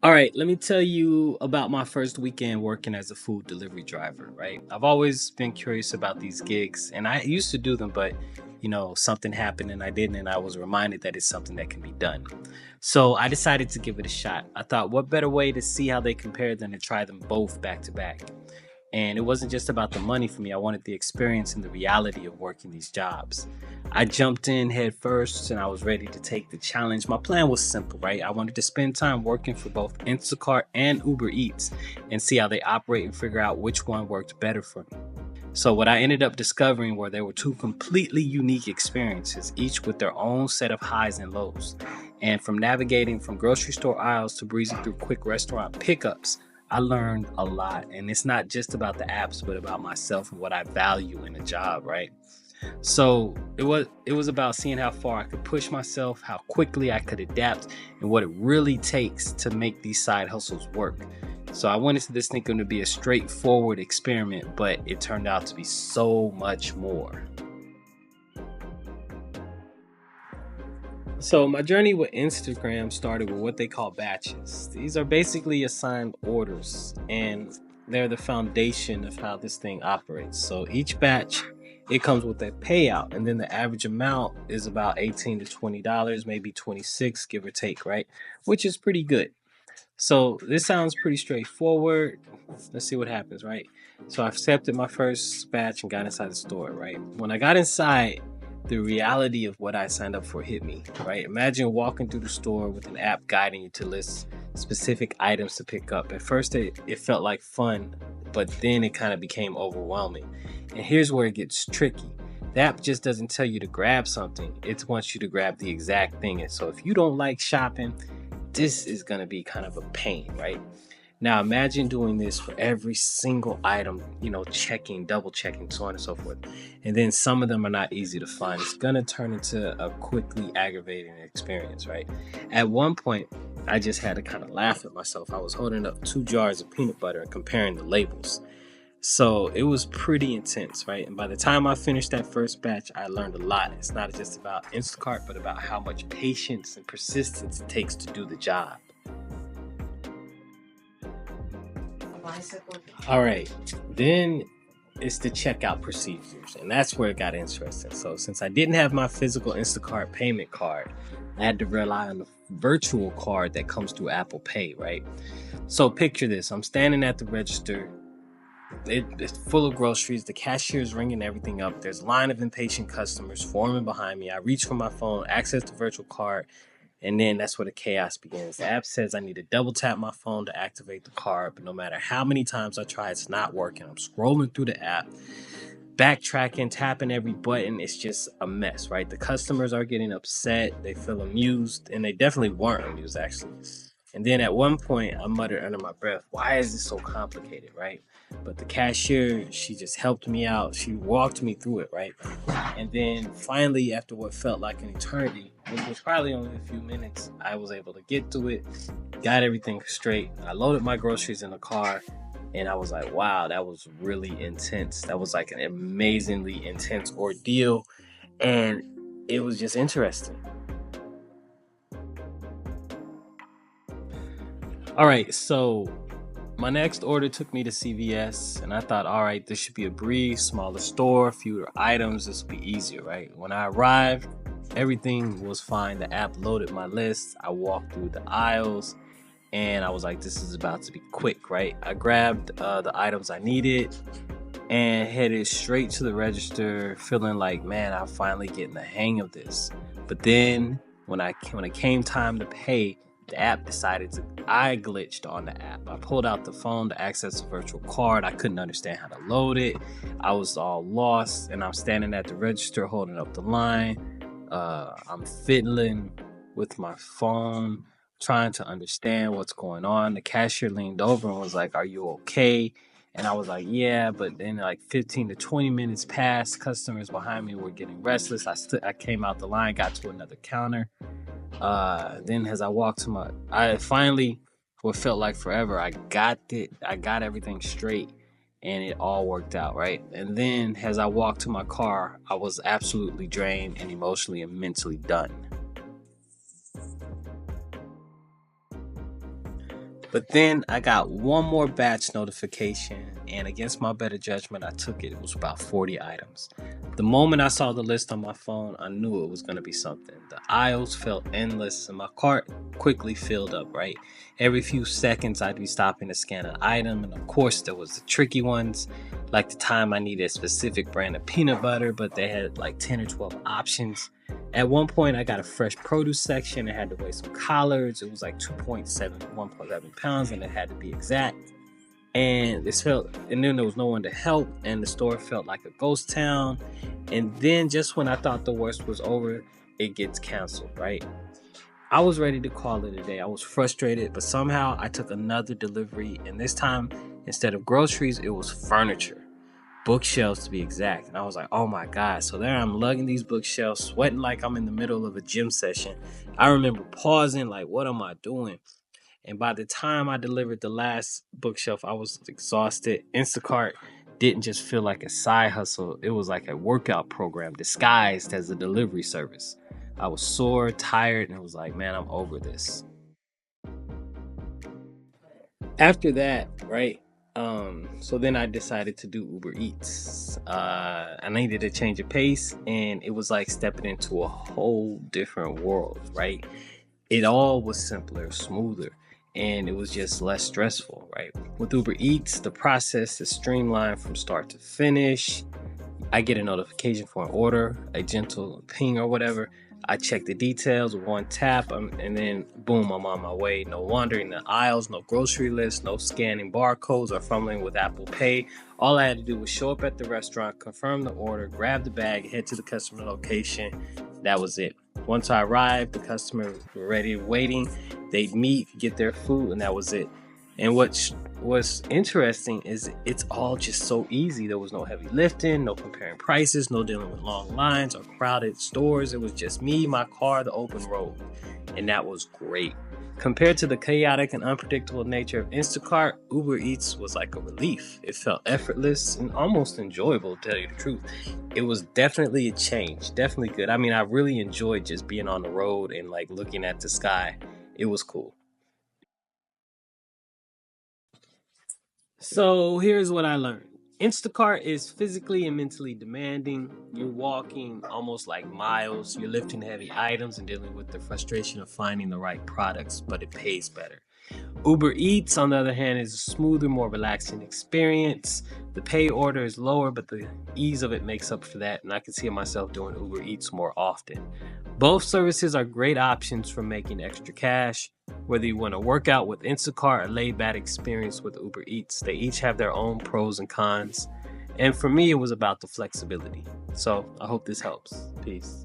All right, let me tell you about my first weekend working as a food delivery driver, right? I've always been curious about these gigs and I used to do them, but something happened and I didn't, and I was reminded that it's something that can be done. So I decided to give it a shot. I thought, what better way to see how they compare than to try them both back to back? And it wasn't just about the money for me. I wanted the experience and the reality of working these jobs. I jumped in head first and I was ready to take the challenge. My plan was simple, right? I wanted to spend time working for both Instacart and Uber Eats and see how they operate and figure out which one worked better for me. So, what I ended up discovering were there were two completely unique experiences, each with their own set of highs and lows. And from navigating from grocery store aisles to breezing through quick restaurant pickups, I learned a lot. And it's not just about the apps, but about myself and what I value in a job, right? So it was about seeing how far I could push myself, how quickly I could adapt, and what it really takes to make these side hustles work. So I wanted this thing to be a straightforward experiment, but it turned out to be so much more. So my journey with Instagram started with what they call batches. These are basically assigned orders, and they're the foundation of how this thing operates. So each batch, it comes with a payout, and then the average amount is about $18 to $20, maybe 26, give or take, right? Which is pretty good. So this sounds pretty straightforward. Let's see what happens, right? So I accepted my first batch and got inside the store, right? When I got inside, the reality of what I signed up for hit me, right? Imagine walking through the store with an app guiding you to list specific items to pick up. At first, it felt like fun, but then it kind of became overwhelming. And here's where it gets tricky. The app just doesn't tell you to grab something, it wants you to grab the exact thing. And so if you don't like shopping, this is going to be kind of a pain, right? Now imagine doing this for every single item, checking, double checking, so on and so forth. And then some of them are not easy to find. It's going to turn into a quickly aggravating experience, right? At one point, I just had to kind of laugh at myself. I was holding up 2 jars of peanut butter and comparing the labels. So it was pretty intense, right? And by the time I finished that first batch, I learned a lot. It's not just about Instacart, but about how much patience and persistence it takes to do the job. All right, then it's the checkout procedures, and that's where it got interesting. So since I didn't have my physical Instacart payment card, I had to rely on the virtual card that comes through Apple Pay, right? So picture this: I'm standing at the register. It's full of groceries. The cashier is ringing everything up. There's a line of impatient customers forming behind me. I reach for my phone, access the virtual card, and then that's where the chaos begins. The app says I need to double tap my phone to activate the card, but no matter how many times I try, it's not working. I'm scrolling through the app, backtracking, tapping every button. It's just a mess, right? The customers are getting upset. They feel amused, and they definitely weren't amused, actually. And then at one point, I muttered under my breath, why is this so complicated, right? But the cashier, she just helped me out. She walked me through it, right? And then finally, after what felt like an eternity, which was probably only a few minutes, I was able to get through it, got everything straight. I loaded my groceries in the car, and I was like, wow, that was really intense. That was like an amazingly intense ordeal. And it was just interesting. All right, so my next order took me to CVS, and I thought, all right, this should be a breeze, smaller store, fewer items. This will be easier, right? When I arrived, everything was fine. The app loaded my list. I walked through the aisles, and I was like, this is about to be quick, right? I grabbed the items I needed and headed straight to the register, feeling like, man, I'm finally getting the hang of this. But then when it came time to pay, the app decided to I glitched on the app. I pulled out the phone to access the virtual card. I couldn't understand how to load it. I was all lost, and I'm standing at the register holding up the line. I'm fiddling with my phone, trying to understand what's going on. The cashier leaned over and was like, "Are you okay?" And I was like, "Yeah," but then like 15 to 20 minutes passed. Customers behind me were getting restless. I came out the line, got to another counter. Then as I walked I finally, what felt like forever, I got it. I got everything straight, and it all worked out, right? And then as I walked to my car, I was absolutely drained and emotionally and mentally done. But then I got one more batch notification, and against my better judgment, I took it. It was about 40 items. The moment I saw the list on my phone, I knew it was going to be something. The aisles felt endless, and my cart quickly filled up, right? Every few seconds, I'd be stopping to scan an item, and of course, there was the tricky ones, like the time I needed a specific brand of peanut butter, but they had like 10 or 12 options. At one point, I got a fresh produce section. I had to weigh some collards. It was like 1.7 pounds, and it had to be exact. And then there was no one to help, and the store felt like a ghost town. And then, just when I thought the worst was over, it gets canceled, right? I was ready to call it a day. I was frustrated, but somehow I took another delivery, and this time, instead of groceries, it was furniture. Bookshelves to be exact. And I was like, oh my God. So there I'm lugging these bookshelves, sweating like I'm in the middle of a gym session. I remember pausing, like, what am I doing? And by the time I delivered the last bookshelf, I was exhausted. Instacart didn't just feel like a side hustle, it was like a workout program disguised as a delivery service. I was sore, tired, and I was like, man, I'm over this. After that, right? So then I decided to do Uber Eats. I needed a change of pace, and it was like stepping into a whole different world, right? It all was simpler, smoother, and it was just less stressful, right? With Uber Eats, the process is streamlined from start to finish. I get a notification for an order, a gentle ping or whatever. I check the details with one tap, and then boom, I'm on my way. No wandering the aisles, no grocery list, no scanning barcodes or fumbling with Apple Pay. All I had to do was show up at the restaurant, confirm the order, grab the bag, head to the customer location. That was it. Once I arrived, the customer were ready, waiting. They'd meet, get their food, and that was it. And what was interesting is it's all just so easy. There was no heavy lifting, no comparing prices, no dealing with long lines or crowded stores. It was just me, my car, the open road. And that was great. Compared to the chaotic and unpredictable nature of Instacart, Uber Eats was like a relief. It felt effortless and almost enjoyable, to tell you the truth. It was definitely a change, definitely good. I mean, I really enjoyed just being on the road and like looking at the sky. It was cool. So here's what I learned. Instacart is physically and mentally demanding. You're walking almost like miles. You're lifting heavy items and dealing with the frustration of finding the right products, but it pays better. Uber Eats, on the other hand, is a smoother, more relaxing experience. The pay order is lower, but the ease of it makes up for that, and I can see myself doing Uber Eats more often. Both services are great options for making extra cash. Whether you want to work out with Instacart or laid back experience with Uber Eats, they each have their own pros and cons. And for me, it was about the flexibility. So I hope this helps. Peace.